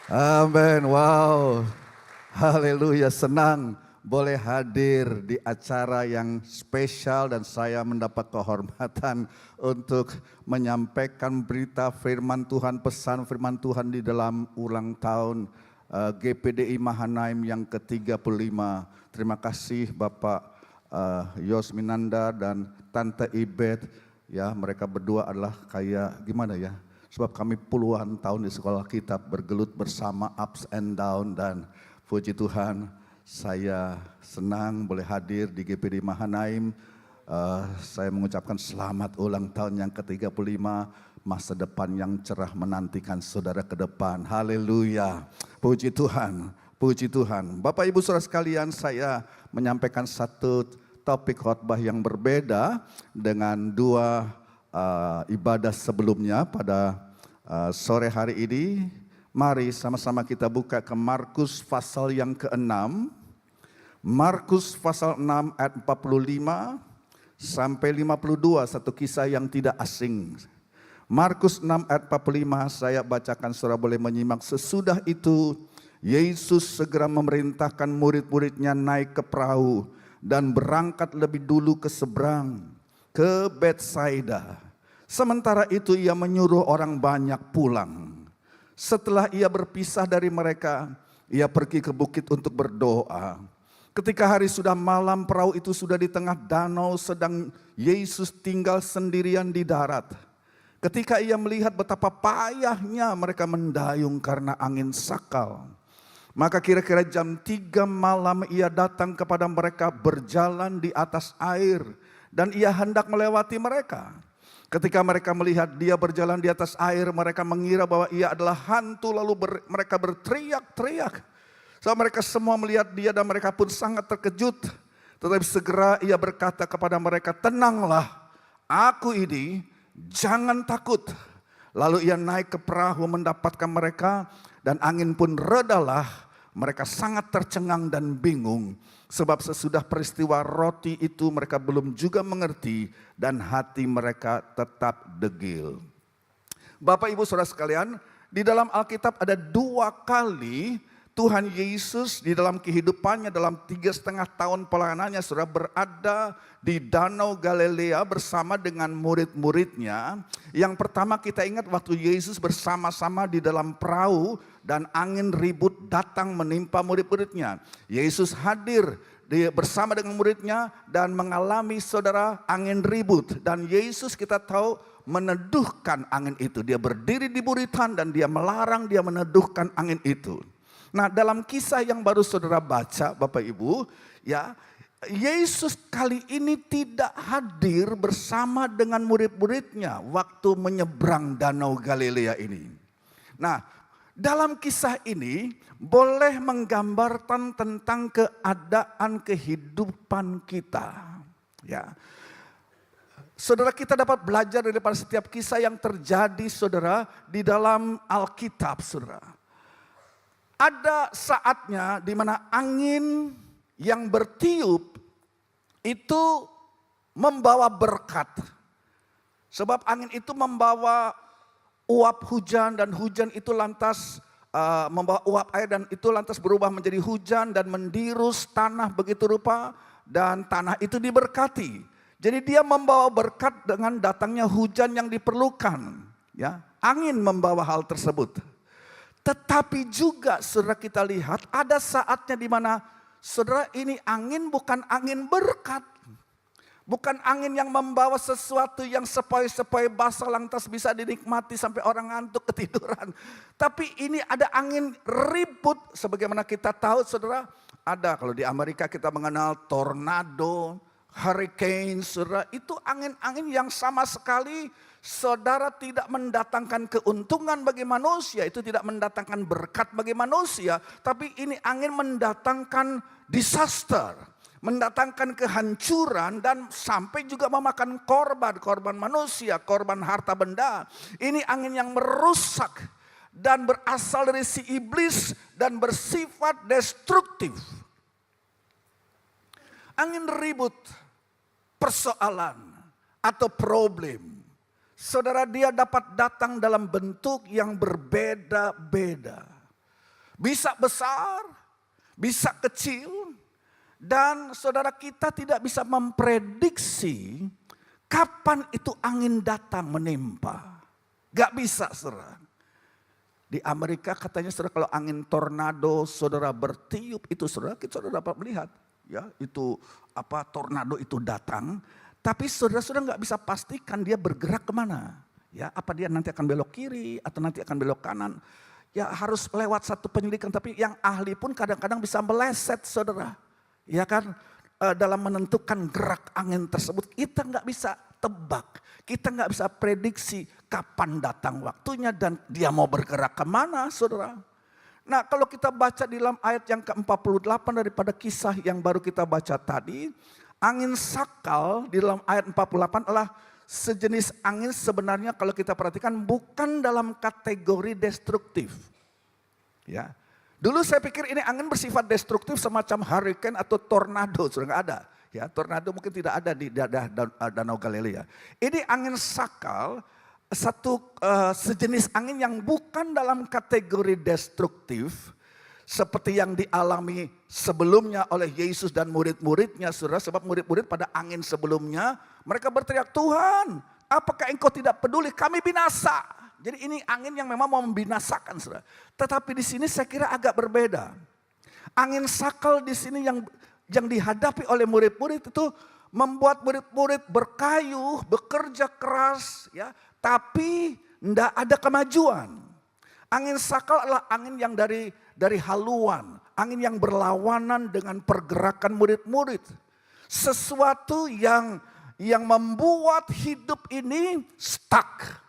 Amin. Wow. Haleluya. Senang boleh hadir di acara yang spesial dan saya mendapat kehormatan untuk menyampaikan berita firman Tuhan, pesan firman Tuhan di dalam ulang tahun GPDI Mahanaim yang ke-35. Terima kasih Bapak Yosminanda dan Tante Ibet. Ya, mereka berdua adalah kayak gimana ya? Sebab kami puluhan tahun di sekolah kitab bergelut bersama ups and down, dan puji Tuhan saya senang boleh hadir di GPDI Mahanaim. Saya mengucapkan selamat ulang tahun yang ke-35, masa depan yang cerah menantikan saudara ke depan. Haleluya, puji Tuhan, puji Tuhan. Bapak Ibu Saudara sekalian, saya menyampaikan satu topik khotbah yang berbeda dengan dua ibadah sebelumnya pada sore hari ini. Mari sama-sama kita buka ke Markus pasal yang ke-6. Markus pasal 6 ayat 45 sampai 52, satu kisah yang tidak asing. Markus 6 ayat 45 saya bacakan, saudara boleh menyimak. Sesudah itu Yesus segera memerintahkan murid-muridnya naik ke perahu dan berangkat lebih dulu ke seberang, ke Betsaida. Sementara itu ia menyuruh orang banyak pulang. Setelah ia berpisah dari mereka, ia pergi ke bukit untuk berdoa. Ketika hari sudah malam, perahu itu sudah di tengah danau, sedang Yesus tinggal sendirian di darat. Ketika ia melihat betapa payahnya mereka mendayung karena angin sakal, maka kira-kira jam 3 malam ia datang kepada mereka berjalan di atas air, dan ia hendak melewati mereka. Ketika mereka melihat dia berjalan di atas air, mereka mengira bahwa ia adalah hantu, lalu mereka berteriak-teriak. So, mereka semua melihat dia dan mereka pun sangat terkejut. Tetapi segera ia berkata kepada mereka, "Tenanglah, aku ini, jangan takut." Lalu ia naik ke perahu mendapatkan mereka, dan angin pun redalah. Mereka sangat tercengang dan bingung, sebab sesudah peristiwa roti itu mereka belum juga mengerti dan hati mereka tetap degil. Bapak Ibu Saudara sekalian, di dalam Alkitab ada 2 kali Tuhan Yesus di dalam kehidupannya, dalam 3,5 tahun pelayanannya, saudara, berada di Danau Galilea bersama dengan murid-muridnya. Yang pertama kita ingat waktu Yesus bersama-sama di dalam perahu dan angin ribut datang menimpa murid-muridnya. Yesus hadir bersama dengan muridnya dan mengalami, saudara, angin ribut. Dan Yesus kita tahu meneduhkan angin itu. Dia berdiri di buritan dan dia melarang, dia meneduhkan angin itu. Nah, dalam kisah yang baru saudara baca Bapak Ibu, ya, Yesus kali ini tidak hadir bersama dengan murid-muridnya waktu menyeberang Danau Galilea ini. Nah, dalam kisah ini boleh menggambarkan tentang keadaan kehidupan kita. Ya, saudara, kita dapat belajar daripada setiap kisah yang terjadi, saudara, di dalam Alkitab, saudara. Ada saatnya di mana angin yang bertiup itu membawa berkat. Sebab angin itu membawa uap hujan, dan hujan itu lantas membawa uap air, dan itu lantas berubah menjadi hujan dan mendirus tanah begitu rupa, dan tanah itu diberkati. Jadi dia membawa berkat dengan datangnya hujan yang diperlukan. Ya, angin membawa hal tersebut. Tetapi juga saudara kita lihat ada saatnya di mana, saudara, ini angin bukan angin berkat. Bukan angin yang membawa sesuatu yang sepoi-sepoi basah lantas bisa dinikmati sampai orang ngantuk ketiduran. Tapi ini ada angin ribut, sebagaimana kita tahu, saudara, ada kalau di Amerika kita mengenal tornado, hurricane, saudara, itu angin-angin yang sama sekali, saudara, tidak mendatangkan keuntungan bagi manusia, itu tidak mendatangkan berkat bagi manusia, tapi ini angin mendatangkan disaster, mendatangkan kehancuran, dan sampai juga memakan korban manusia, korban harta benda. Ini angin yang merusak dan berasal dari si iblis dan bersifat destruktif. Angin ribut, persoalan atau problem, saudara, dia dapat datang dalam bentuk yang berbeda-beda. Bisa besar, bisa kecil. Dan saudara, kita tidak bisa memprediksi kapan itu angin datang menimpa. Gak bisa, saudara. Di Amerika katanya saudara, kalau angin tornado saudara bertiup itu saudara, kita saudara dapat melihat. Ya, itu tornado itu datang. Tapi saudara nggak bisa pastikan dia bergerak kemana. Ya, apa dia nanti akan belok kiri atau nanti akan belok kanan. Ya harus lewat satu penyelidikan. Tapi yang ahli pun kadang-kadang bisa meleset saudara. Ya kan, dalam menentukan gerak angin tersebut kita nggak bisa tebak, kita nggak bisa prediksi kapan datang waktunya dan dia mau bergerak kemana, saudara. Nah, kalau kita baca di dalam ayat yang ke-48 daripada kisah yang baru kita baca tadi, angin sakal di dalam ayat 48 adalah sejenis angin sebenarnya kalau kita perhatikan bukan dalam kategori destruktif. Ya. Dulu saya pikir ini angin bersifat destruktif semacam hurricane atau tornado, sudah nggak ada. Ya, tornado mungkin tidak ada di Danau Galilea. Ini angin sakal, satu sejenis angin yang bukan dalam kategori destruktif, seperti yang dialami sebelumnya oleh Yesus dan murid-muridnya, saudara. Sebab murid-murid pada angin sebelumnya, mereka berteriak, Tuhan, apakah engkau tidak peduli kami binasa? Jadi ini angin yang memang mau membinasakan, saudara. Tetapi di sini saya kira agak berbeda. Angin sakal di sini yang dihadapi oleh murid-murid itu membuat murid-murid berkayuh, bekerja keras, ya, tapi tidak ada kemajuan. Angin sakal adalah angin yang dari haluan, angin yang berlawanan dengan pergerakan murid-murid. Sesuatu yang membuat hidup ini stuck.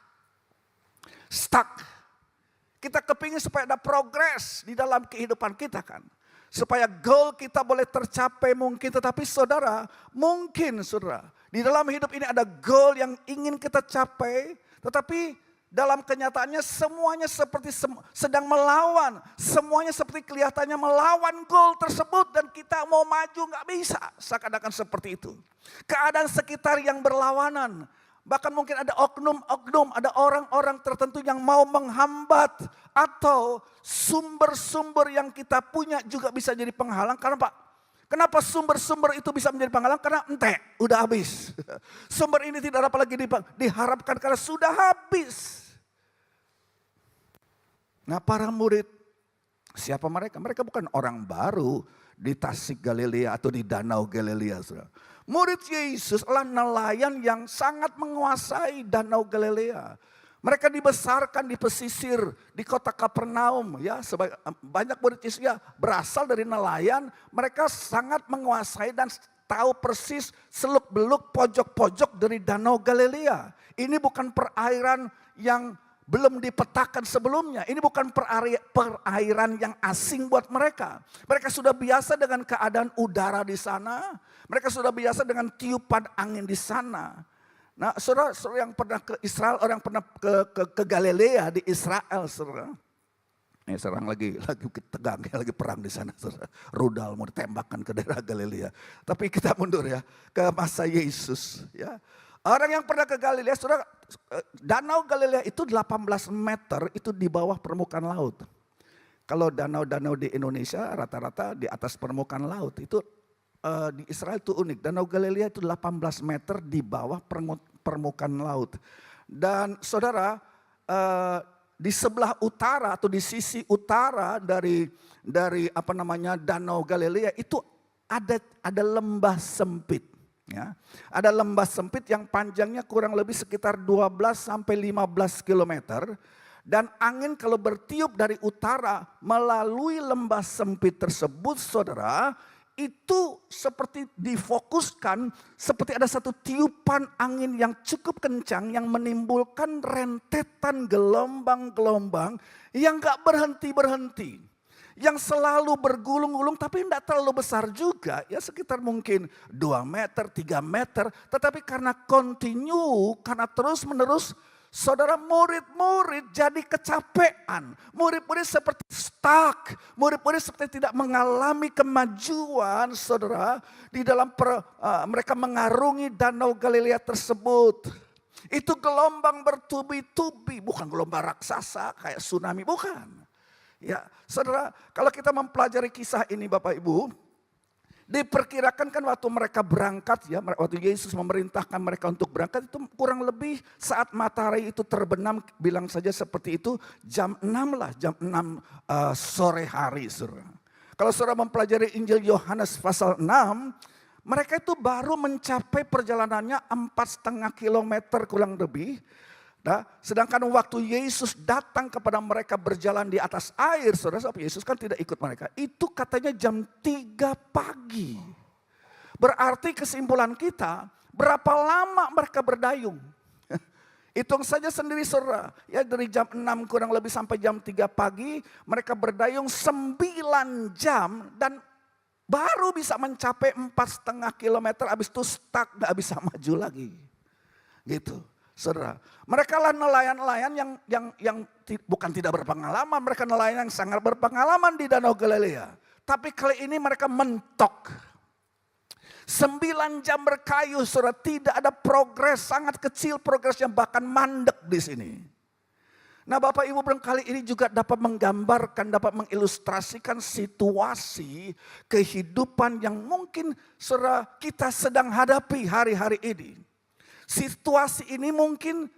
Kita kepingin supaya ada progres di dalam kehidupan kita kan. Supaya goal kita boleh tercapai mungkin. Tetapi saudara, mungkin saudara, di dalam hidup ini ada goal yang ingin kita capai. Tetapi dalam kenyataannya semuanya seperti sedang melawan. Semuanya seperti kelihatannya melawan goal tersebut. Dan kita mau maju gak bisa. Seakan-akan seperti itu. Keadaan sekitar yang berlawanan. Bahkan mungkin ada oknum-oknum, ada orang-orang tertentu yang mau menghambat. Atau sumber-sumber yang kita punya juga bisa jadi penghalang. Karena Pak, kenapa sumber-sumber itu bisa menjadi penghalang? Karena udah habis. Sumber ini tidak dapat lagi diharapkan karena sudah habis. Nah, para murid, siapa mereka? Mereka bukan orang baru di Tasik Galilea atau di Danau Galilea, saudara. Murid Yesus adalah nelayan yang sangat menguasai Danau Galilea. Mereka dibesarkan di pesisir di kota Kapernaum, ya. Banyak murid Yesus ya berasal dari nelayan. Mereka sangat menguasai dan tahu persis seluk-beluk pojok-pojok dari Danau Galilea. Ini bukan perairan yang belum dipetakan sebelumnya. Ini bukan perairan yang asing buat mereka. Mereka sudah biasa dengan keadaan udara di sana. Mereka sudah biasa dengan tiupan angin di sana. Nah, saudara yang pernah ke Israel, orang pernah ke Galilea di Israel, saudara. Ini serang lagi tegang, lagi perang di sana, saudara. Rudal mau ditembakkan ke daerah Galilea. Tapi kita mundur ya ke masa Yesus, ya. Orang yang pernah ke Galilea, saudara, Danau Galilea itu 18 meter itu di bawah permukaan laut. Kalau danau-danau di Indonesia rata-rata di atas permukaan laut. Itu di Israel itu unik. Danau Galilea itu 18 meter di bawah permukaan laut. Dan saudara, di sebelah utara atau di sisi utara dari Danau Galilea itu ada lembah sempit. Ya, ada lembah sempit yang panjangnya kurang lebih sekitar 12 sampai 15 kilometer. Dan angin kalau bertiup dari utara melalui lembah sempit tersebut, saudara, itu seperti difokuskan, seperti ada satu tiupan angin yang cukup kencang yang menimbulkan rentetan gelombang-gelombang yang gak berhenti-berhenti. Yang selalu bergulung-gulung tapi tidak terlalu besar juga. Ya sekitar mungkin 2 meter, 3 meter. Tetapi karena continue, karena terus menerus, saudara, murid-murid jadi kecapean. Murid-murid seperti stuck. Murid-murid seperti tidak mengalami kemajuan, saudara. Di dalam mereka mengarungi Danau Galilea tersebut. Itu gelombang bertubi-tubi. Bukan gelombang raksasa kayak tsunami, bukan. Ya, saudara, kalau kita mempelajari kisah ini Bapak Ibu, diperkirakan kan waktu mereka berangkat ya, waktu Yesus memerintahkan mereka untuk berangkat itu kurang lebih saat matahari itu terbenam, bilang saja seperti itu jam 6 lah, jam 6 sore hari saudara. Kalau saudara mempelajari Injil Yohanes pasal 6, mereka itu baru mencapai perjalanannya 4,5 kilometer kurang lebih. Nah, sedangkan waktu Yesus datang kepada mereka berjalan di atas air, saudara, Yesus kan tidak ikut mereka. Itu katanya jam 3 pagi. Berarti kesimpulan kita, berapa lama mereka berdayung? Hitung saja sendiri saudara, ya dari jam 6 kurang lebih sampai jam 3 pagi, mereka berdayung 9 jam dan baru bisa mencapai 4,5 kilometer, habis itu stuck, gak bisa maju lagi. Gitu. Saudara, mereka lah nelayan-nelayan yang bukan tidak berpengalaman, mereka nelayan yang sangat berpengalaman di Danau Galilea. Tapi kali ini mereka mentok. 9 jam berkayu, saudara, tidak ada progres, sangat kecil progresnya, bahkan mandek di sini. Nah Bapak Ibu barangkali ini juga dapat menggambarkan, dapat mengilustrasikan situasi kehidupan yang mungkin saudara kita sedang hadapi hari-hari ini. Situasi ini mungkin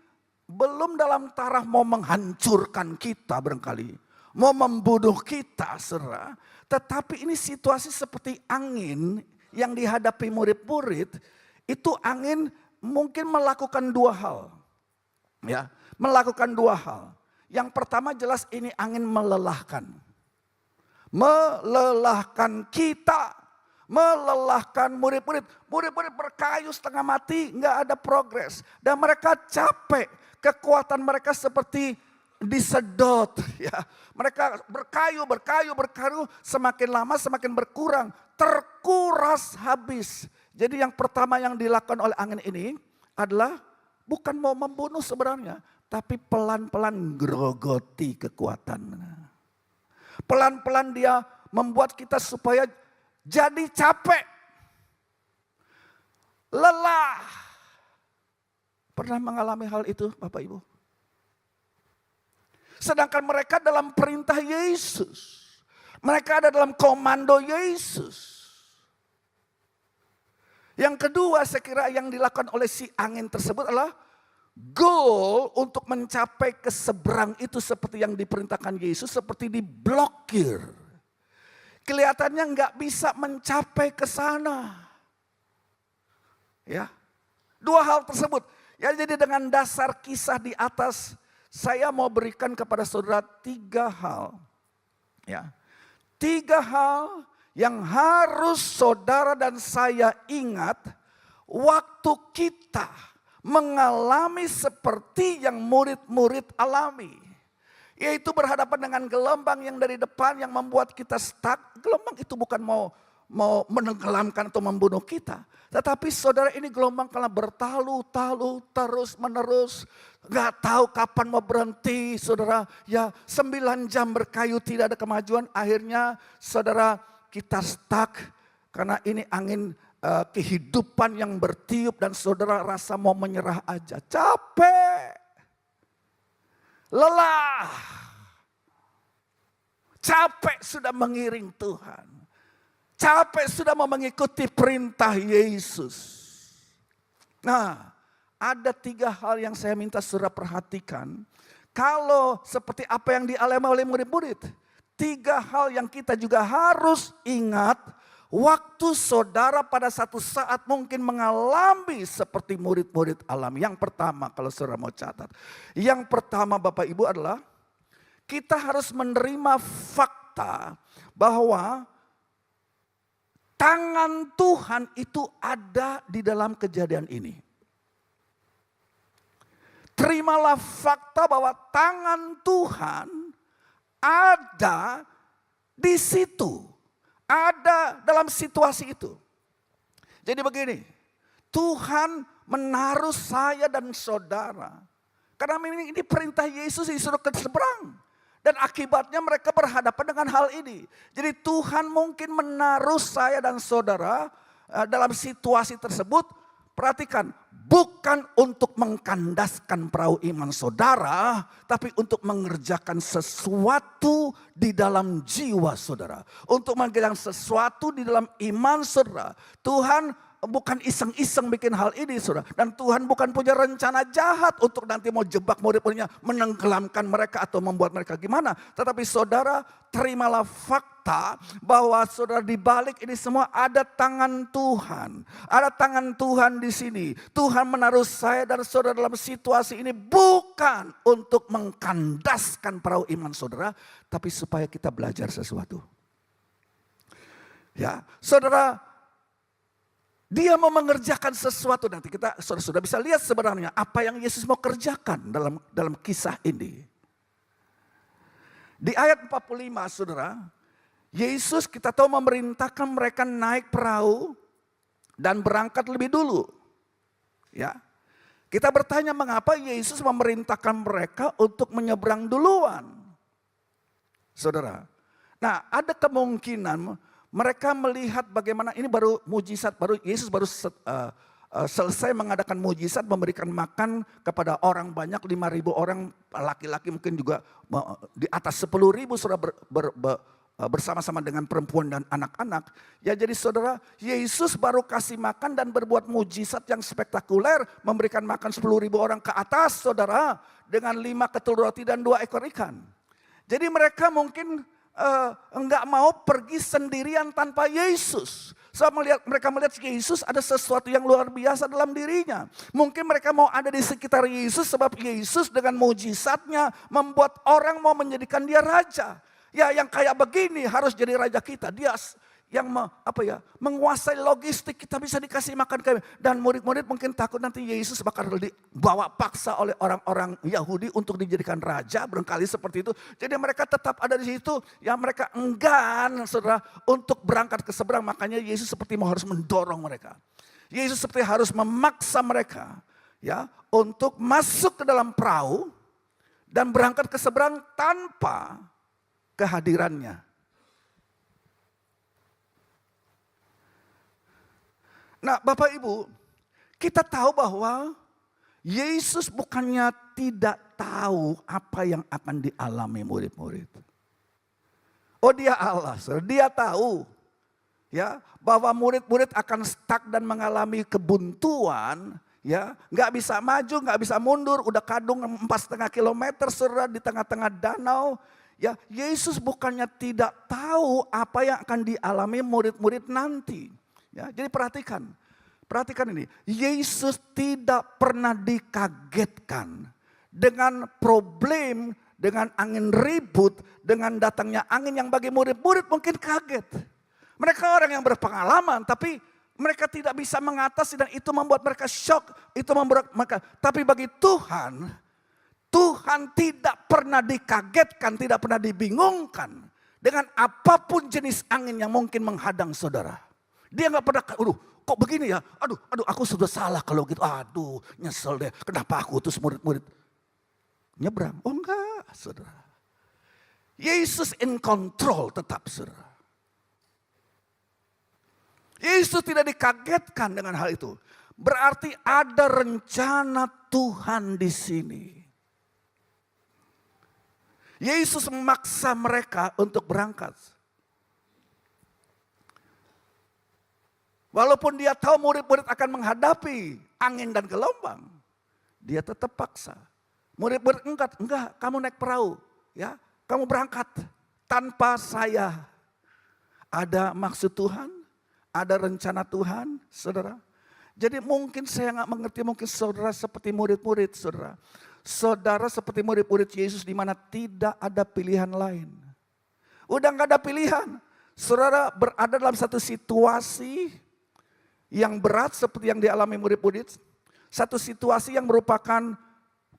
belum dalam taraf mau menghancurkan kita barangkali. Mau membunuh kita saudara. Tetapi ini situasi seperti angin yang dihadapi murid-murid. Itu angin mungkin melakukan 2 hal. Ya, melakukan 2 hal. Yang pertama jelas ini angin melelahkan. Melelahkan kita. Melelahkan murid-murid. Murid-murid berkayu setengah mati, nggak ada progres. Dan mereka capek, kekuatan mereka seperti disedot. Ya. Mereka berkayu, semakin lama semakin berkurang. Terkuras habis. Jadi yang pertama yang dilakukan oleh angin ini adalah bukan mau membunuh sebenarnya. Tapi pelan-pelan grogoti kekuatan. Pelan-pelan dia membuat kita supaya jadi capek, lelah. Pernah mengalami hal itu Bapak Ibu? Sedangkan mereka dalam perintah Yesus. Mereka ada dalam komando Yesus. Yang kedua saya kira yang dilakukan oleh si angin tersebut adalah goal untuk mencapai ke seberang itu seperti yang diperintahkan Yesus, seperti diblokir. Kelihatannya nggak bisa mencapai ke sana. Ya. 2 hal tersebut. Ya, jadi dengan dasar kisah di atas, saya mau berikan kepada saudara 3 hal. Ya. 3 hal yang harus saudara dan saya ingat waktu kita mengalami seperti yang murid-murid alami. Yaitu berhadapan dengan gelombang yang dari depan yang membuat kita stuck. Gelombang itu bukan mau menenggelamkan atau membunuh kita. Tetapi saudara ini gelombang karena bertalu-talu terus menerus. Gak tahu kapan mau berhenti saudara. Ya 9 jam berkayu tidak ada kemajuan. Akhirnya saudara kita stuck. Karena ini angin kehidupan yang bertiup dan saudara rasa mau menyerah aja. Capek. Lelah, capek sudah mengiring Tuhan, capek sudah mau mengikuti perintah Yesus. Nah, ada 3 hal yang saya minta saudara perhatikan. Kalau seperti apa yang dialami oleh murid-murid, 3 hal yang kita juga harus ingat. Waktu saudara pada satu saat mungkin mengalami seperti murid-murid alami. Yang pertama kalau saudara mau catat. Yang pertama Bapak Ibu adalah kita harus menerima fakta bahwa tangan Tuhan itu ada di dalam kejadian ini. Terimalah fakta bahwa tangan Tuhan ada di situ. Ada dalam situasi itu. Jadi begini, Tuhan menaruh saya dan saudara. Karena ini perintah Yesus disuruh ke seberang. Dan akibatnya mereka berhadapan dengan hal ini. Jadi Tuhan mungkin menaruh saya dan saudara dalam situasi tersebut. Perhatikan, bukan untuk mengkandaskan perahu iman saudara, tapi untuk mengerjakan sesuatu di dalam jiwa saudara. Untuk mengerjakan sesuatu di dalam iman saudara. Tuhan bukan iseng-iseng bikin hal ini saudara. Dan Tuhan bukan punya rencana jahat untuk nanti mau jebak murid-muridnya, menenggelamkan mereka atau membuat mereka gimana. Tetapi saudara, terimalah fakta bahwa saudara di balik ini semua ada tangan Tuhan. Ada tangan Tuhan di sini. Tuhan menaruh saya dan saudara dalam situasi ini bukan untuk mengkandaskan perahu iman saudara, tapi supaya kita belajar sesuatu. Ya, saudara, dia mau mengerjakan sesuatu, nanti kita sudah bisa lihat sebenarnya apa yang Yesus mau kerjakan dalam kisah ini. Di ayat 45 saudara, Yesus kita tahu memerintahkan mereka naik perahu dan berangkat lebih dulu. Ya, kita bertanya mengapa Yesus memerintahkan mereka untuk menyeberang duluan. Saudara, nah ada kemungkinan mereka melihat bagaimana ini baru mujizat, Yesus baru selesai mengadakan mujizat, memberikan makan kepada orang banyak, 5.000 orang, laki-laki mungkin juga di atas 10.000 saudara bersama-sama dengan perempuan dan anak-anak. Ya jadi saudara, Yesus baru kasih makan dan berbuat mujizat yang spektakuler, memberikan makan 10.000 orang ke atas saudara, dengan 5 ketul roti dan 2 ekor ikan. Jadi mereka mungkin enggak mau pergi sendirian tanpa Yesus. Mereka melihat Yesus ada sesuatu yang luar biasa dalam dirinya. Mungkin mereka mau ada di sekitar Yesus sebab Yesus dengan mujizatnya membuat orang mau menjadikan dia raja. Ya yang kayak begini harus jadi raja kita. Dia yang menguasai logistik, kita bisa dikasih makan kami. Dan murid-murid mungkin takut nanti Yesus bakal dibawa paksa oleh orang-orang Yahudi untuk dijadikan raja, barangkali seperti itu. Jadi mereka tetap ada di situ, ya mereka enggan saudara untuk berangkat ke seberang. Makanya Yesus seperti harus mendorong mereka. Yesus seperti harus memaksa mereka ya untuk masuk ke dalam perahu dan berangkat ke seberang tanpa kehadirannya. Nah Bapak Ibu, kita tahu bahwa Yesus bukannya tidak tahu apa yang akan dialami murid-murid. Oh dia Allah, dia tahu ya bahwa murid-murid akan stuck dan mengalami kebuntuan. Ya, nggak bisa maju, nggak bisa mundur, udah kadung 4,5 kilometer saudara di tengah-tengah danau. Ya, Yesus bukannya tidak tahu apa yang akan dialami murid-murid nanti. Ya, jadi perhatikan ini. Yesus tidak pernah dikagetkan dengan problem, dengan angin ribut, dengan datangnya angin yang bagi murid-murid mungkin kaget. Mereka orang yang berpengalaman, tapi mereka tidak bisa mengatasi dan itu membuat mereka shock. Itu membuat mereka. Tapi bagi Tuhan, Tuhan tidak pernah dikagetkan, tidak pernah dibingungkan dengan apapun jenis angin yang mungkin menghadang saudara. Dia nggak pernah, aduh kok begini ya, aduh aku sudah salah kalau gitu, aduh nyesel deh, kenapa aku terus murid-murid nyebrang. Oh enggak saudara, Yesus in control tetap saudara. Yesus tidak dikagetkan dengan hal itu, berarti ada rencana Tuhan di sini. Yesus memaksa mereka untuk berangkat. Walaupun dia tahu murid-murid akan menghadapi angin dan gelombang, dia tetap paksa. Murid-murid enggak, kamu naik perahu, ya, kamu berangkat tanpa saya. Ada maksud Tuhan, ada rencana Tuhan, saudara. Jadi mungkin saya nggak mengerti, mungkin saudara seperti murid-murid, saudara. Saudara seperti murid-murid Yesus di mana tidak ada pilihan lain. Udah nggak ada pilihan, saudara berada dalam satu situasi yang berat seperti yang dialami murid-murid. Satu situasi yang merupakan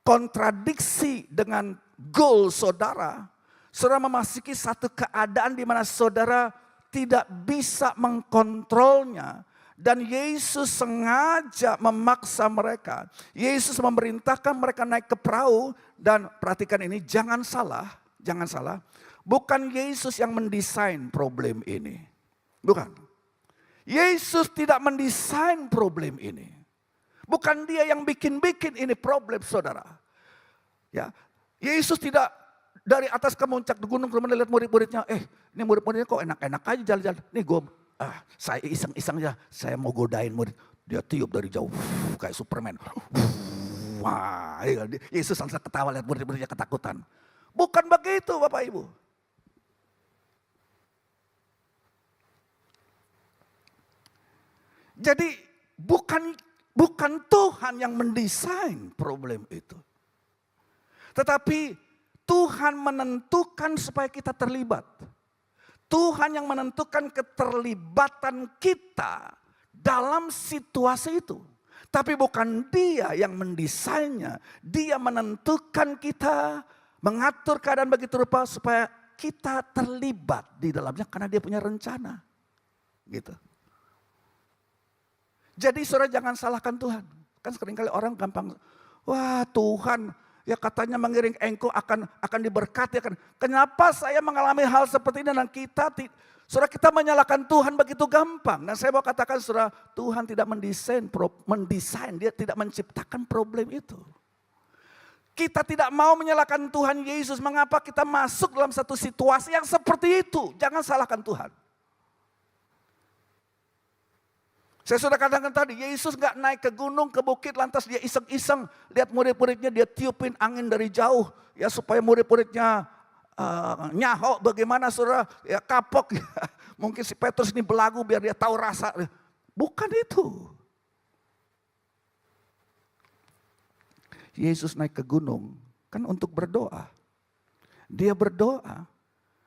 kontradiksi dengan goal saudara. Saudara memasuki satu keadaan di mana saudara tidak bisa mengkontrolnya. Dan Yesus sengaja memaksa mereka. Yesus memerintahkan mereka naik ke perahu. Dan perhatikan ini, jangan salah. Bukan Yesus yang mendesain problem ini. Bukan. Yesus tidak mendesain problem ini. Bukan dia yang bikin-bikin ini problem, saudara. Ya, Yesus tidak dari atas ke puncak gunung kemudian lihat murid-muridnya, ini murid-muridnya kok enak-enak aja jalan-jalan. Nih saya iseng-iseng aja, saya mau godain murid. Dia tiup dari jauh, kayak Superman. Wah, Yesus langsung ketawa lihat murid-muridnya ketakutan. Bukan begitu Bapak Ibu. Jadi bukan Tuhan yang mendesain problem itu. Tetapi Tuhan menentukan supaya kita terlibat. Tuhan yang menentukan keterlibatan kita dalam situasi itu. Tapi bukan dia yang mendesainnya. Dia menentukan kita, mengatur keadaan begitu rupa supaya kita terlibat di dalamnya karena dia punya rencana. Gitu. Jadi saudara jangan salahkan Tuhan. Kan seringkali orang gampang, wah Tuhan ya katanya mengiring engkau akan diberkati. Kenapa saya mengalami hal seperti ini dan kita menyalahkan Tuhan begitu gampang. Dan saya mau katakan saudara, Tuhan tidak mendesain, dia tidak menciptakan problem itu. Kita tidak mau menyalahkan Tuhan Yesus, mengapa kita masuk dalam satu situasi yang seperti itu. Jangan salahkan Tuhan. Saya sudah katakan tadi, Yesus gak naik ke gunung, ke bukit, lantas dia iseng-iseng. Lihat murid-muridnya, dia tiupin angin dari jauh. Ya supaya murid-muridnya nyaho bagaimana saudara, ya kapok. Ya. Mungkin si Petrus ini belagu biar dia tahu rasa. Bukan itu. Yesus naik ke gunung, kan untuk berdoa. Dia berdoa,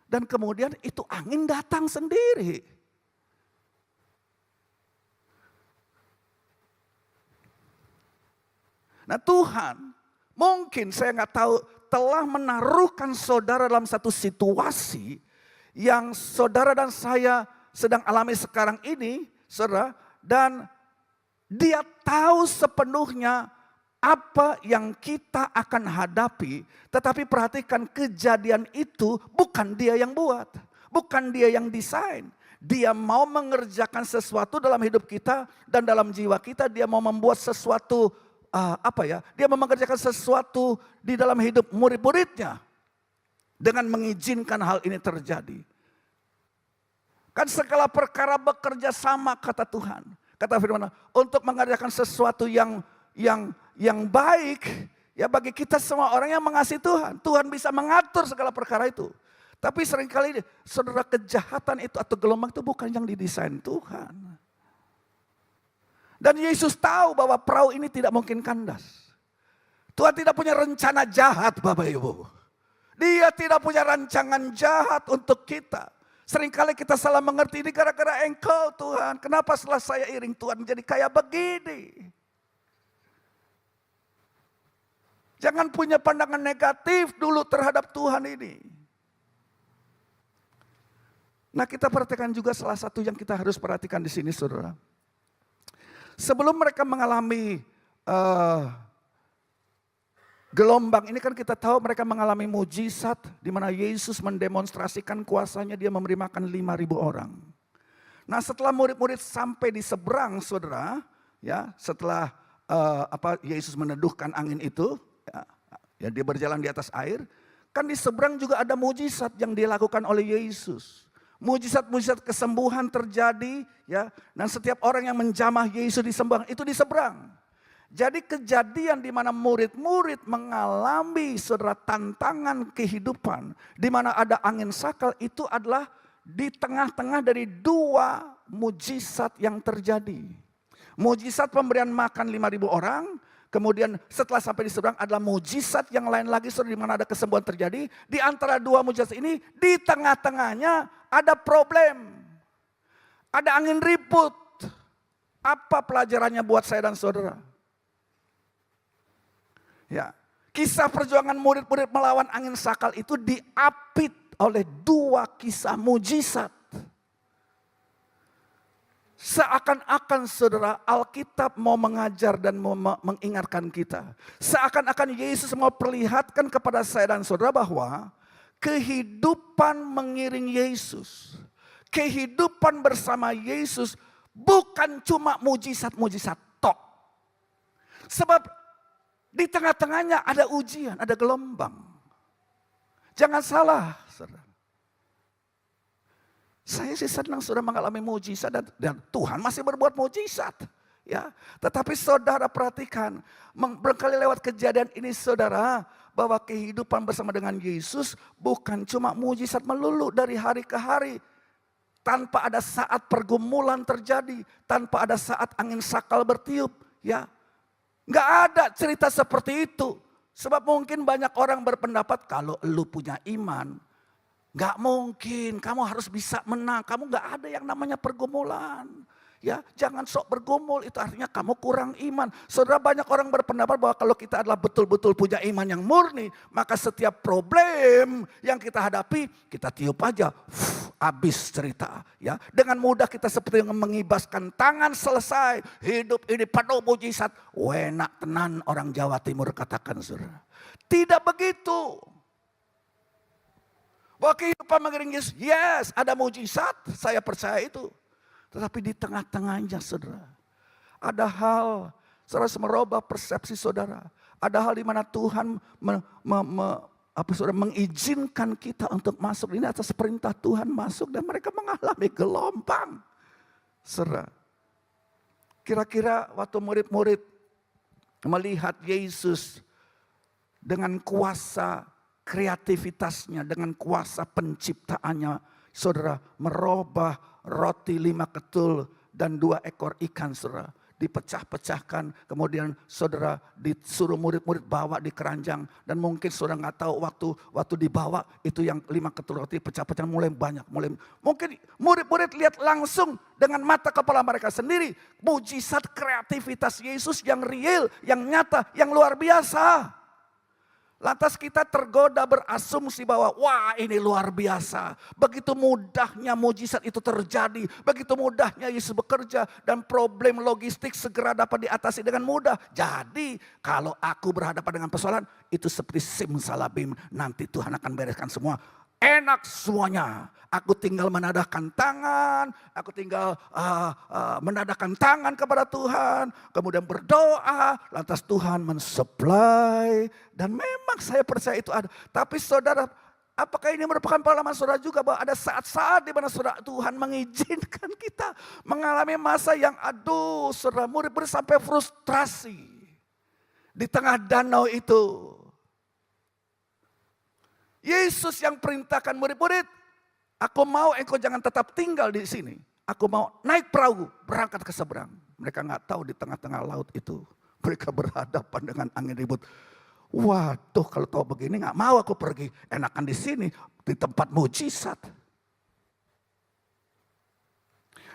dan kemudian itu angin datang sendiri. Nah Tuhan mungkin saya nggak tahu telah menaruhkan saudara dalam satu situasi yang saudara dan saya sedang alami sekarang ini, saudara, dan dia tahu sepenuhnya apa yang kita akan hadapi. Tetapi perhatikan kejadian itu bukan dia yang buat, bukan dia yang desain. Dia mau mengerjakan sesuatu dalam hidup kita dan dalam jiwa kita, dia mau membuat sesuatu. Dia mau mengerjakan sesuatu di dalam hidup murid-muridnya dengan mengizinkan hal ini terjadi. Kan segala perkara bekerja sama kata Tuhan. Kata firman untuk mengerjakan sesuatu yang baik ya bagi kita semua orang yang mengasihi Tuhan. Tuhan bisa mengatur segala perkara itu. Tapi seringkali saudara kejahatan itu atau gelombang itu bukan yang didesain Tuhan. Dan Yesus tahu bahwa perahu ini tidak mungkin kandas. Tuhan tidak punya rencana jahat Bapak Ibu. Dia tidak punya rancangan jahat untuk kita. Seringkali kita salah mengerti ini gara-gara engkau Tuhan. Kenapa setelah saya iring Tuhan menjadi kayak begini? Jangan punya pandangan negatif dulu terhadap Tuhan ini. Nah kita perhatikan juga salah satu yang kita harus perhatikan di sini saudara. Sebelum mereka mengalami gelombang ini kan kita tahu mereka mengalami mujizat di mana Yesus mendemonstrasikan kuasanya, dia memberi makan 5.000 orang. Nah setelah murid-murid sampai di seberang saudara, ya setelah Yesus meneduhkan angin itu, ya dia berjalan di atas air, kan di seberang juga ada mujizat yang dilakukan oleh Yesus. Mujizat-mujizat kesembuhan terjadi ya, dan setiap orang yang menjamah Yesus di seberang. Jadi kejadian di mana murid-murid mengalami saudara tantangan kehidupan, di mana ada angin sakal itu adalah di tengah-tengah dari dua mujizat yang terjadi. Mujizat pemberian makan 5.000 orang. Kemudian setelah sampai di seberang adalah mujizat yang lain lagi di mana ada kesembuhan terjadi. Di antara dua mujizat ini di tengah-tengahnya ada problem. Ada angin ribut. Apa pelajarannya buat saya dan saudara? Ya, kisah perjuangan murid-murid melawan angin sakal itu diapit oleh dua kisah mujizat. Seakan-akan saudara Alkitab mau mengajar dan mau mengingatkan kita. Seakan-akan Yesus mau perlihatkan kepada saya dan saudara bahwa kehidupan mengiring Yesus, kehidupan bersama Yesus bukan cuma mujizat-mujizat tok. Sebab di tengah-tengahnya ada ujian, ada gelombang. Jangan salah, saudara. Saya sih senang sudah mengalami mujizat dan Tuhan masih berbuat mujizat. Ya, tetapi saudara perhatikan, berkali lewat kejadian ini saudara, bahwa kehidupan bersama dengan Yesus bukan cuma mujizat melulu dari hari ke hari. Tanpa ada saat pergumulan terjadi, tanpa ada saat angin sakal bertiup. Ya, nggak ada cerita seperti itu. Sebab mungkin banyak orang berpendapat kalau lu punya iman, nggak mungkin, kamu harus bisa menang. Kamu nggak ada yang namanya pergumulan. Ya, jangan sok bergumul, itu artinya kamu kurang iman. Saudara, banyak orang berpendapat bahwa kalau kita adalah betul-betul punya iman yang murni, maka setiap problem yang kita hadapi, kita tiup aja, habis cerita. Ya, dengan mudah kita seperti mengibaskan tangan, selesai. Hidup ini penuh mujizat. Wenak tenan orang Jawa Timur katakan, saudara. Tidak begitu. Bahwa kehidupan mengiring Yesus, yes, ada mujizat, saya percaya itu. Tetapi di tengah-tengahnya saudara, ada hal, saudara, merubah persepsi saudara. Ada hal di mana Tuhan mengizinkan kita untuk masuk. Ini atas perintah Tuhan masuk dan mereka mengalami gelombang. Saudara, kira-kira waktu murid-murid melihat Yesus dengan kuasa kreativitasnya, dengan kuasa penciptaannya, saudara, merubah roti 5 ketul dan 2 ekor ikan, saudara. Dipecah-pecahkan, kemudian saudara disuruh murid-murid bawa di keranjang. Dan mungkin saudara nggak tahu waktu dibawa itu yang 5 ketul roti pecah-pecah mulai banyak. Mungkin murid-murid lihat langsung dengan mata kepala mereka sendiri. Mujizat kreativitas Yesus yang real, yang nyata, yang luar biasa. Lantas kita tergoda berasumsi bahwa wah ini luar biasa. Begitu mudahnya mujizat itu terjadi. Begitu mudahnya Yesus bekerja dan problem logistik segera dapat diatasi dengan mudah. Jadi kalau aku berhadapan dengan persoalan itu seperti simsalabim. Nanti Tuhan akan bereskan semua. Enak semuanya. Aku tinggal menadahkan tangan. Aku tinggal menadahkan tangan kepada Tuhan. Kemudian berdoa. Lantas Tuhan mensupply. Dan memang saya percaya itu ada. Tapi saudara, apakah ini merupakan pengalaman saudara juga bahwa ada saat-saat di mana saudara Tuhan mengizinkan kita mengalami masa yang aduh, saudara murid-murid sampai frustrasi. Di tengah danau itu. Yesus yang perintahkan murid-murid, aku mau engkau jangan tetap tinggal di sini. Aku mau naik perahu, berangkat ke seberang. Mereka nggak tahu di tengah-tengah laut itu. Mereka berhadapan dengan angin ribut. Waduh, kalau tahu begini nggak mau aku pergi. Enakan di sini, di tempat mujizat.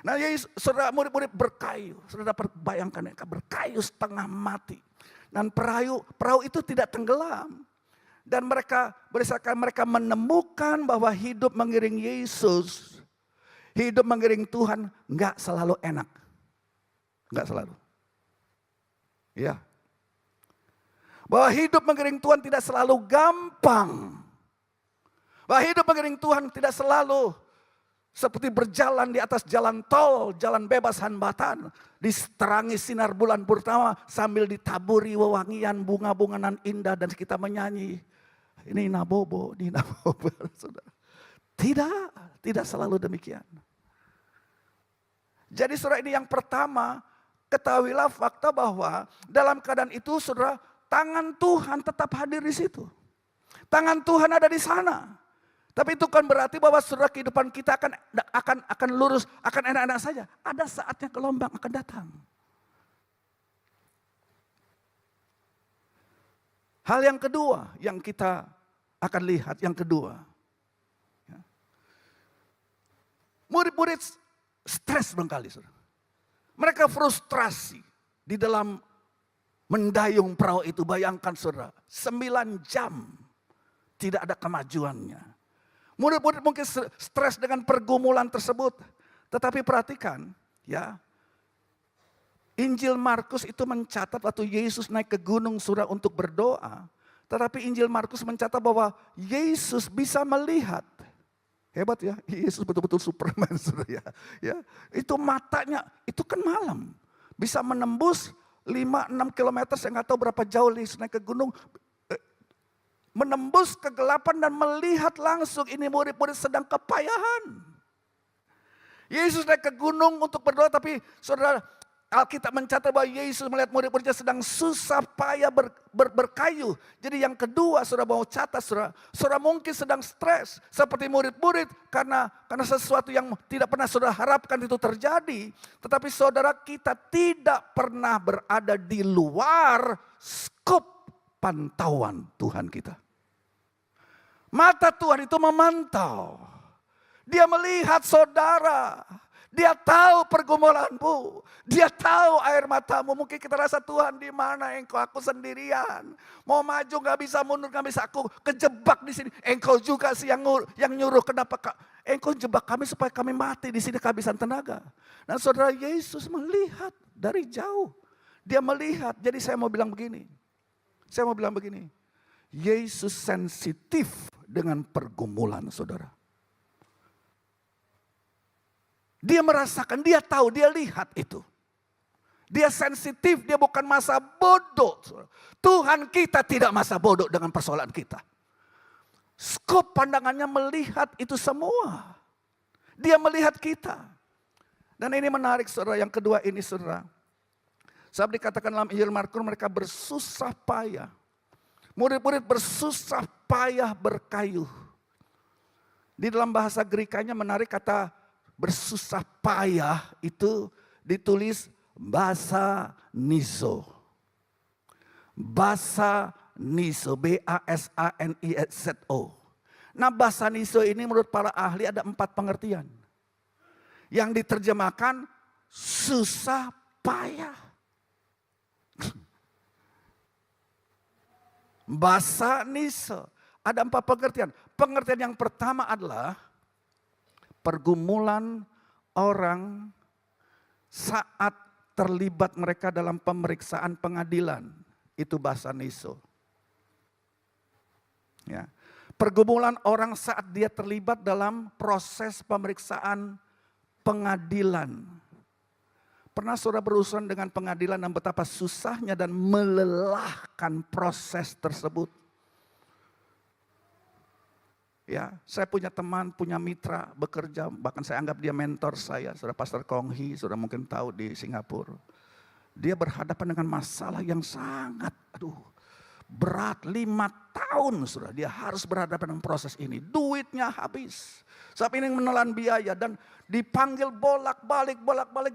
Nah, Yesus, saudara murid-murid berkayu. Saudara dapat bayangkan mereka berkayu setengah mati. Dan perahu itu tidak tenggelam. Dan mereka berdasarkan mereka menemukan bahwa hidup mengiring Yesus, hidup mengiring Tuhan nggak selalu enak, nggak selalu. Ya, bahwa hidup mengiring Tuhan tidak selalu gampang. Bahwa hidup mengiring Tuhan tidak selalu seperti berjalan di atas jalan tol, jalan bebas hambatan, diterangi sinar bulan purnama sambil ditaburi wewangian bunga-bunga nan indah dan kita menyanyi. Ini nabobo, saudara. Tidak selalu demikian. Jadi saudara, ini yang pertama, ketahuilah fakta bahwa dalam keadaan itu saudara, tangan Tuhan tetap hadir di situ. Tangan Tuhan ada di sana. Tapi itu kan berarti bahwa saudara kehidupan kita akan lurus, akan enak-enak saja. Ada saatnya gelombang akan datang. Hal yang kedua yang kita akan lihat, yang kedua. Murid-murid stres barangkali. Mereka frustrasi di dalam mendayung perahu itu. Bayangkan saudara, 9 jam tidak ada kemajuannya. Murid-murid mungkin stres dengan pergumulan tersebut. Tetapi perhatikan ya. Injil Markus itu mencatat waktu Yesus naik ke gunung surah untuk berdoa. Tetapi Injil Markus mencatat bahwa Yesus bisa melihat. Hebat ya, Yesus betul-betul Superman saudara ya. Itu matanya, itu kan malam. Bisa menembus 5-6 kilometer, saya nggak tahu berapa jauh Yesus naik ke gunung. Menembus kegelapan dan melihat langsung ini murid-murid sedang kepayahan. Yesus naik ke gunung untuk berdoa, tapi saudara, Alkitab mencatat bahwa Yesus melihat murid-muridnya sedang susah payah berkayu. Jadi yang kedua, saudara mau catat, saudara mungkin sedang stres seperti murid-murid karena sesuatu yang tidak pernah saudara harapkan itu terjadi. Tetapi saudara, kita tidak pernah berada di luar skop pantauan Tuhan kita. Mata Tuhan itu memantau. Dia melihat saudara. Dia tahu pergumulanmu. Dia tahu air matamu. Mungkin kita rasa, Tuhan di mana engkau, aku sendirian. Mau maju gak bisa, mundur gak bisa, aku kejebak di sini. Engkau juga sih yang nyuruh, kenapa engkau jebak kami supaya kami mati di sini kehabisan tenaga. Nah saudara, Yesus melihat dari jauh. Dia melihat, jadi saya mau bilang begini. Yesus sensitif dengan pergumulan saudara. Dia merasakan, dia tahu, dia lihat itu. Dia sensitif, dia bukan masa bodoh. Tuhan kita tidak masa bodoh dengan persoalan kita. Skop pandangannya melihat itu semua. Dia melihat kita. Dan ini menarik saudara, yang kedua ini saudara. Saat dikatakan dalam Injil Markus mereka bersusah payah. Murid-murid bersusah payah berkayu. Di dalam bahasa Grekanya menarik kata bersusah payah itu ditulis basanizo. Basanizo, B-A-S-A-N-I-Z-O. Nah basanizo ini menurut para ahli ada 4 pengertian. Yang diterjemahkan susah payah. Basanizo. Ada 4 pengertian. Pengertian yang pertama adalah pergumulan orang saat terlibat mereka dalam pemeriksaan pengadilan. Itu basanizo. Ya. Pergumulan orang saat dia terlibat dalam proses pemeriksaan pengadilan. Pernah saudara berurusan dengan pengadilan dan betapa susahnya dan melelahkan proses tersebut. Ya, saya punya teman, punya mitra bekerja, bahkan saya anggap dia mentor saya, saudara Pastor Kong Hee, saudara mungkin tahu di Singapura. Dia berhadapan dengan masalah yang sangat, berat, 5 tahun saudara. Dia harus berhadapan dengan proses ini, duitnya habis. Saat ini menelan biaya dan dipanggil bolak-balik,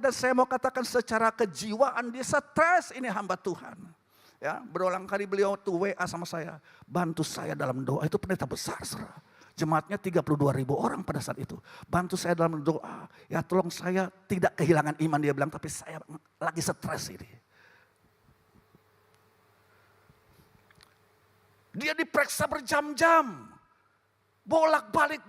dan saya mau katakan secara kejiwaan dia stres, ini hamba Tuhan. Ya, berulang kali beliau tuh WA sama saya, bantu saya dalam doa, itu pendeta besar saudara. Jemaatnya 32.000 orang pada saat itu. Bantu saya dalam doa. Ya tolong saya tidak kehilangan iman, dia bilang. Tapi saya lagi stres ini. Dia diperiksa berjam-jam. Bolak-balik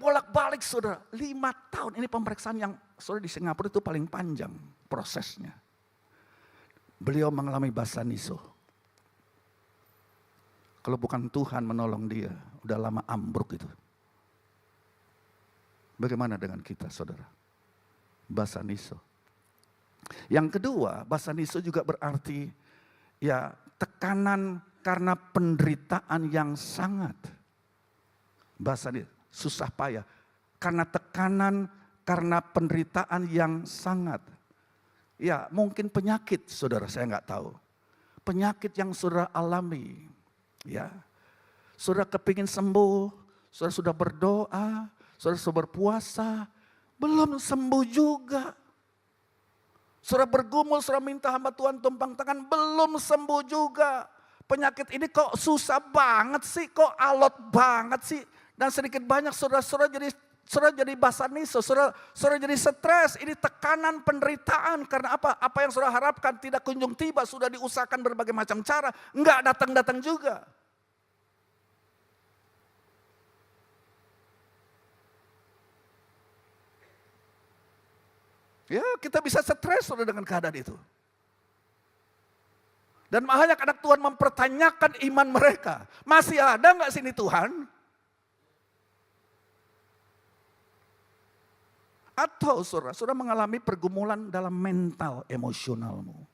saudara. 5 tahun. Ini pemeriksaan yang saudara di Singapura itu paling panjang prosesnya. Beliau mengalami basanizo. Kalau bukan Tuhan menolong dia, udah lama ambruk itu. Bagaimana dengan kita saudara? Basanizo. Yang kedua, basanizo juga berarti ya tekanan karena penderitaan yang sangat. Basanizo, susah payah. Karena tekanan, karena penderitaan yang sangat. Ya mungkin penyakit saudara, saya nggak tahu. Penyakit yang saudara alami. Ya, saudara kepingin sembuh, saudara sudah berdoa, saudara sudah berpuasa, belum sembuh juga. Saudara bergumul, saudara minta hamba Tuhan tumpang tangan, belum sembuh juga. Penyakit ini kok susah banget sih, kok alot banget sih. Dan sedikit banyak saudara jadi basanizo, saudara jadi stres. Ini tekanan penderitaan, karena apa? Apa yang saudara harapkan tidak kunjung tiba, sudah diusahakan berbagai macam cara, enggak datang-datang juga. Ya kita bisa stres saudara dengan keadaan itu. Dan banyak anak Tuhan mempertanyakan iman mereka. Masih ada nggak sini Tuhan? Atau saudara mengalami pergumulan dalam mental emosionalmu.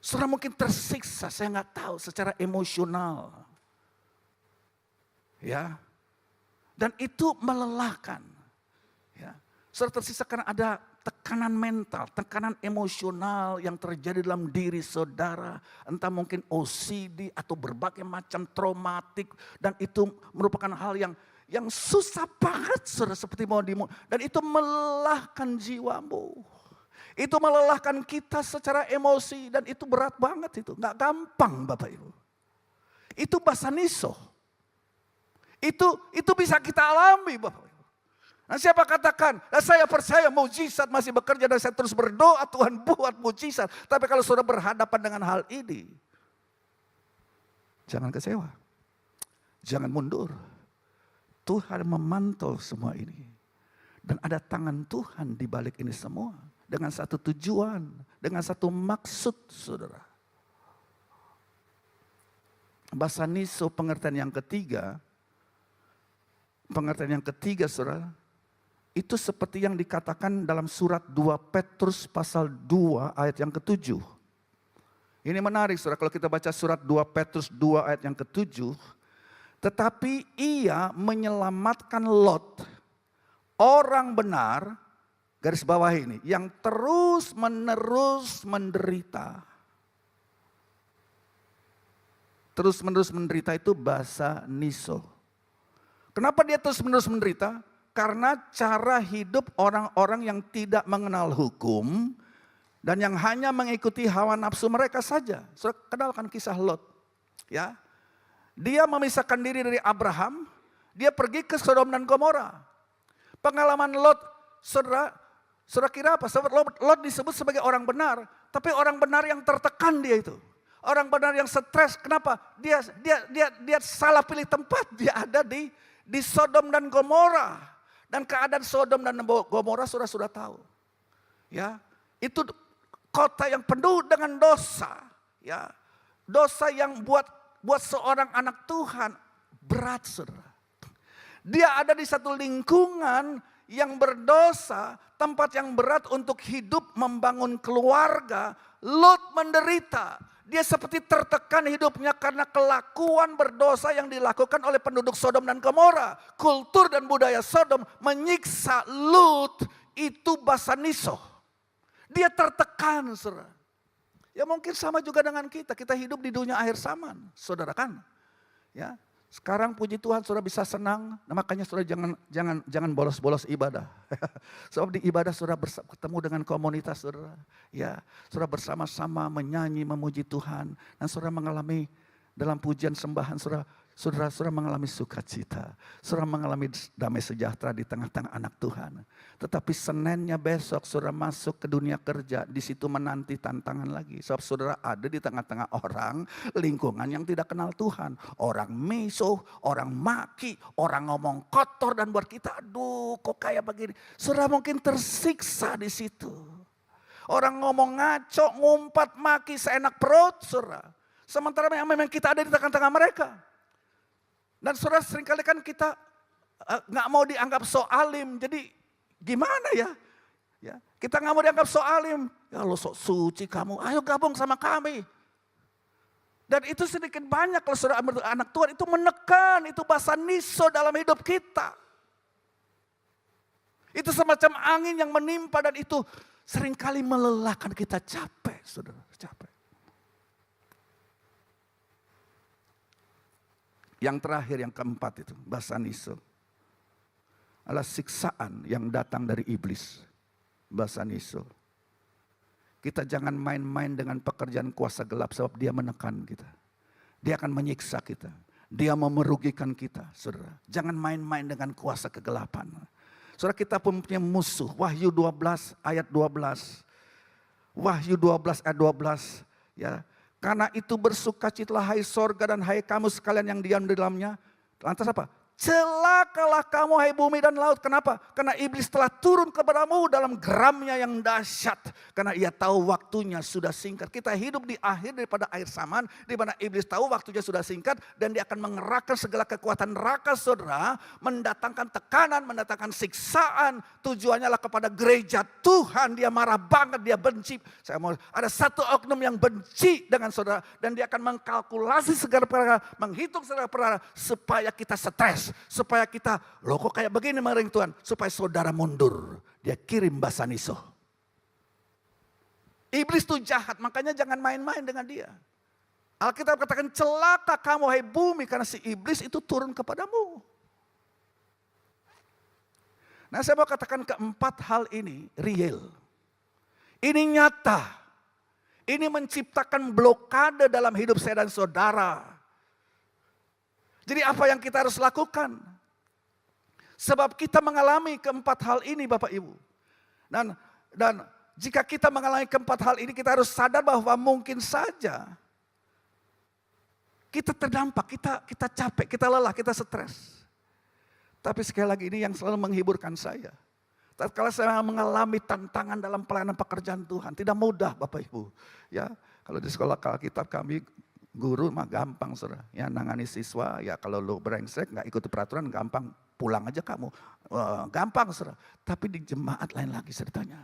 Saudara mungkin tersiksa, saya nggak tahu, secara emosional. Ya. Dan itu melelahkan. Ya. Saudara tersisa karena ada tekanan mental, tekanan emosional yang terjadi dalam diri saudara. Entah mungkin OCD atau berbagai macam traumatik. Dan itu merupakan hal yang susah banget, saudara, seperti mau dan itu melelahkan jiwamu. Itu melelahkan kita secara emosi dan itu berat banget itu. Nggak gampang Bapak Ibu. Itu basaniso. Itu bisa kita alami Bapak Ibu. Nah siapa katakan, nah, saya percaya mujizat masih bekerja dan saya terus berdoa Tuhan buat mujizat. Tapi kalau saudara berhadapan dengan hal ini, jangan kecewa. Jangan mundur. Tuhan memantau semua ini. Dan ada tangan Tuhan di balik ini semua. Dengan satu tujuan, dengan satu maksud saudara. Basaniso pengertian yang ketiga saudara. Itu seperti yang dikatakan dalam surat 2 Petrus pasal 2 ayat yang ke-7. Ini menarik saudara kalau kita baca surat 2 Petrus 2 ayat yang ke-7. Tetapi ia menyelamatkan Lot, orang benar, garis bawah ini, yang terus menerus menderita. Terus menerus menderita itu basaniso. Kenapa dia terus menerus menderita? Karena cara hidup orang-orang yang tidak mengenal hukum dan yang hanya mengikuti hawa nafsu mereka saja. Saudara kenalkan kisah Lot. Ya. Dia memisahkan diri dari Abraham, dia pergi ke Sodom dan Gomora. Pengalaman Lot, saudara kira apa? Lot disebut sebagai orang benar, tapi orang benar yang tertekan dia itu. Orang benar yang stres, kenapa? Dia salah pilih tempat, dia ada di Sodom dan Gomora. Dan keadaan Sodom dan Gomora sudah tahu. Ya, itu kota yang penuh dengan dosa. Ya, dosa yang buat seorang anak Tuhan berat, saudara. Dia ada di satu lingkungan yang berdosa, tempat yang berat untuk hidup membangun keluarga. Lot menderita. Dia seperti tertekan hidupnya karena kelakuan berdosa yang dilakukan oleh penduduk Sodom dan Gomora. Kultur dan budaya Sodom menyiksa Lot, itu basaniso. Dia tertekan, saudara. Ya mungkin sama juga dengan kita hidup di dunia akhir zaman, saudara kan. Ya, sekarang puji Tuhan saudara bisa senang, nah, makanya saudara jangan bolos-bolos ibadah. Sebab di ibadah saudara ketemu dengan komunitas saudara. Ya, saudara bersama-sama menyanyi, memuji Tuhan. Dan saudara mengalami dalam pujian sembahan saudara mengalami sukacita. Saudara mengalami damai sejahtera di tengah-tengah anak Tuhan. Tetapi Seninnya besok saudara masuk ke dunia kerja, di situ menanti tantangan lagi. Sebab saudara ada di tengah-tengah orang, lingkungan yang tidak kenal Tuhan. Orang misuh, orang maki, orang ngomong kotor dan buat kita, aduh kok kayak begini. Saudara mungkin tersiksa di situ. Orang ngomong ngaco, ngumpat, maki, seenak perut saudara. Sementara memang kita ada di tengah-tengah mereka. Dan saudara seringkali kan kita nggak mau dianggap so alim, jadi gimana ya? Kita nggak mau dianggap so alim, ya lo sok suci kamu, ayo gabung sama kami. Dan itu sedikit banyak kalau saudara anak Tuhan itu menekan, itu basaniso dalam hidup kita. Itu semacam angin yang menimpa dan itu seringkali melelahkan kita, capek saudara, capek. Yang terakhir, yang keempat itu, basaniso. Adalah siksaan yang datang dari iblis. Basaniso. Kita jangan main-main dengan pekerjaan kuasa gelap sebab dia menekan kita. Dia akan menyiksa kita. Dia mau merugikan kita, saudara. Jangan main-main dengan kuasa kegelapan. Saudara, kita pun punya musuh. Wahyu 12 ayat 12. Wahyu 12 ayat 12. Ya. Karena itu bersukacitalah hai sorga dan hai kamu sekalian yang diam di dalamnya. Lantas apa? Celakalah kamu hai bumi dan laut. Kenapa? Karena iblis telah turun kepadamu dalam geramnya yang dahsyat. Karena ia tahu waktunya sudah singkat. Kita hidup di akhir daripada akhir zaman. Di mana iblis tahu waktunya sudah singkat. Dan dia akan mengerahkan segala kekuatan neraka saudara. Mendatangkan tekanan, mendatangkan siksaan. Tujuannya adalah kepada gereja Tuhan. Dia marah banget, dia benci. Ada satu oknum yang benci dengan saudara. Dan dia akan mengkalkulasi segala perkara. Menghitung segala perkara. Supaya kita stres. Supaya kita, loh kok kayak begini mengering Tuhan. Supaya saudara mundur. Dia kirim basaniso. Iblis itu jahat, makanya jangan main-main dengan dia. Alkitab katakan celaka kamu hai bumi. Karena si iblis itu turun kepadamu. Nah saya mau katakan keempat hal ini real. Ini nyata. Ini menciptakan blokade dalam hidup saya dan saudara. Jadi apa yang kita harus lakukan? Sebab kita mengalami keempat hal ini Bapak Ibu. Dan jika kita mengalami keempat hal ini kita harus sadar bahwa mungkin saja kita terdampak, kita capek, kita lelah, kita stres. Tapi sekali lagi ini yang selalu menghiburkan saya. Kalau saya mengalami tantangan dalam pelayanan pekerjaan Tuhan, tidak mudah Bapak Ibu. Ya, kalau di sekolah Alkitab kami guru mah gampang saudara, ya nangani siswa, ya kalau lu brengsek nggak ikuti peraturan gampang, pulang aja kamu, gampang saudara. Tapi di jemaat lain lagi ceritanya.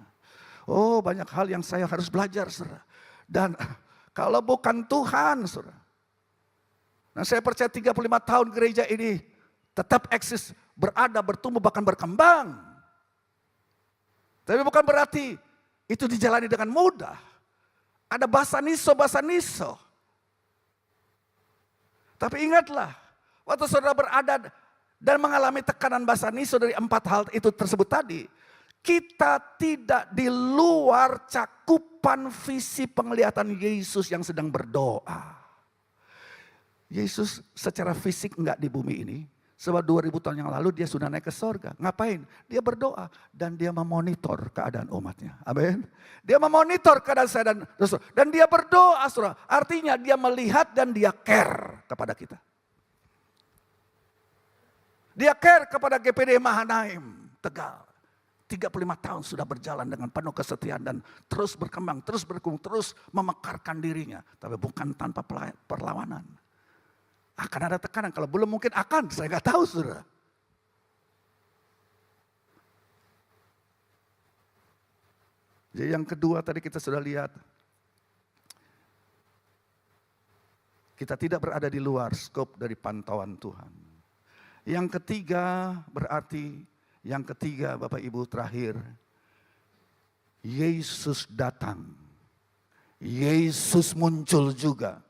Oh banyak hal yang saya harus belajar saudara. Dan kalau bukan Tuhan saudara. Nah saya percaya 35 tahun gereja ini tetap eksis, berada, bertumbuh, bahkan berkembang. Tapi bukan berarti itu dijalani dengan mudah. Ada basaniso. Tapi ingatlah, waktu saudara berada dan mengalami tekanan basaniso dari empat hal itu tersebut tadi, kita tidak di luar cakupan visi penglihatan Yesus yang sedang berdoa. Yesus secara fisik enggak di bumi ini, sebab 2000 tahun yang lalu dia sudah naik ke sorga. Ngapain? Dia berdoa dan dia memonitor keadaan umatnya. Amin. Dia memonitor keadaan saya dan Rasul. Dan dia berdoa saudara. Artinya dia melihat dan dia care kepada kita. Dia care kepada GPD Mahanaim Tegal. 35 tahun sudah berjalan dengan penuh kesetiaan dan terus berkembang, terus berkembang, terus memekarkan dirinya. Tapi bukan tanpa perlawanan. Akan ada tekanan, kalau belum mungkin akan, saya nggak tahu saudara. Jadi yang kedua tadi kita sudah lihat, kita tidak berada di luar skop dari pantauan Tuhan. Yang ketiga berarti, yang ketiga Bapak Ibu terakhir, Yesus datang. Yesus muncul juga.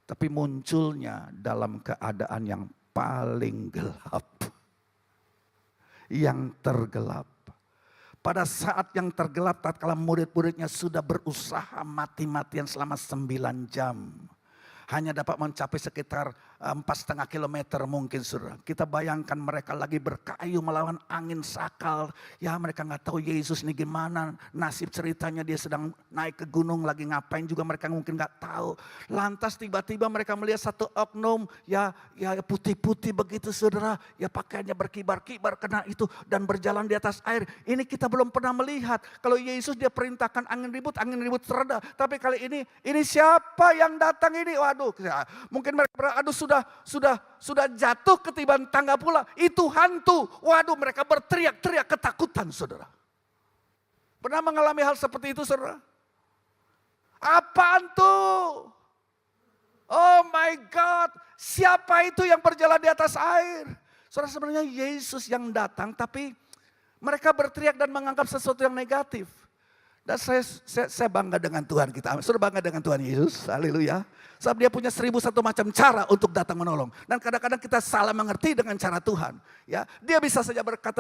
Tapi munculnya dalam keadaan yang paling gelap. Yang tergelap. Pada saat yang tergelap, tatkala murid-muridnya sudah berusaha mati-matian selama 9 jam. Hanya dapat mencapai sekitar 4,5 kilometer mungkin saudara. Kita bayangkan mereka lagi berkayu melawan angin sakal. Ya mereka nggak tahu Yesus ini gimana. Nasib ceritanya dia sedang naik ke gunung lagi ngapain juga mereka mungkin nggak tahu. Lantas tiba-tiba mereka melihat satu oknum ya putih-putih begitu saudara. Ya pakaiannya berkibar-kibar kena itu dan berjalan di atas air. Ini kita belum pernah melihat. Kalau Yesus dia perintahkan angin ribut sereda. Tapi kali ini siapa yang datang ini? Waduh, mungkin mereka aduh sudah jatuh ketiban tangga pula. Itu hantu. Waduh, mereka berteriak-teriak ketakutan, saudara. Pernah mengalami hal seperti itu, saudara? Apaan tuh? Oh my God, siapa itu yang berjalan di atas air? Saudara, sebenarnya Yesus yang datang, tapi mereka berteriak dan menganggap sesuatu yang negatif. Dan saya bangga dengan Tuhan kita. Saudara bangga dengan Tuhan Yesus. Haleluya. Sebab dia punya 1001 macam cara untuk datang menolong. Dan kadang-kadang kita salah mengerti dengan cara Tuhan. Ya, dia bisa saja berkata,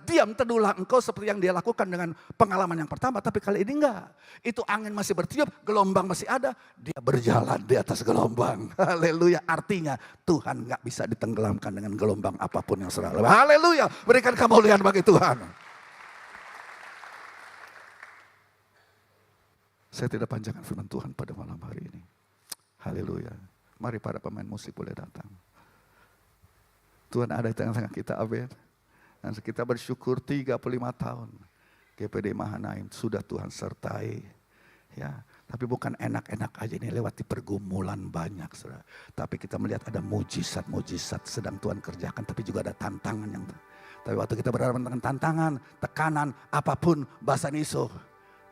diam teduhlah engkau seperti yang dia lakukan dengan pengalaman yang pertama. Tapi kali ini enggak. Itu angin masih bertiup, gelombang masih ada. Dia berjalan di atas gelombang. Haleluya. Artinya Tuhan enggak bisa ditenggelamkan dengan gelombang apapun yang serah. Haleluya. Berikan kemuliaan bagi Tuhan. Saya tidak panjangkan firman Tuhan pada malam hari ini. Haleluya. Mari para pemain musik boleh datang. Tuhan ada di tengah-tengah kita, amin. Dan kita bersyukur 35 tahun. GPD Mahanaim sudah Tuhan sertai. Ya, tapi bukan enak-enak aja ini, lewati pergumulan banyak. Saudara. Tapi kita melihat ada mujizat-mujizat sedang Tuhan kerjakan. Tapi juga ada tantangan yang. Tapi waktu kita berhadapan dengan tantangan, tekanan, apapun bahasa Niso.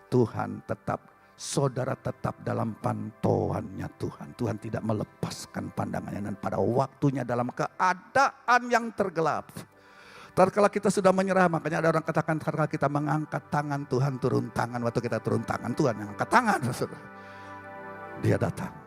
Tuhan tetap, saudara tetap dalam pantauannya Tuhan. Tuhan tidak melepaskan pandangannya, dan pada waktunya dalam keadaan yang tergelap. Tatkala kita sudah menyerah, makanya ada orang katakan tatkala kita mengangkat tangan, Tuhan turun tangan. Waktu kita turun tangan, Tuhan yang angkat tangan. Dia datang.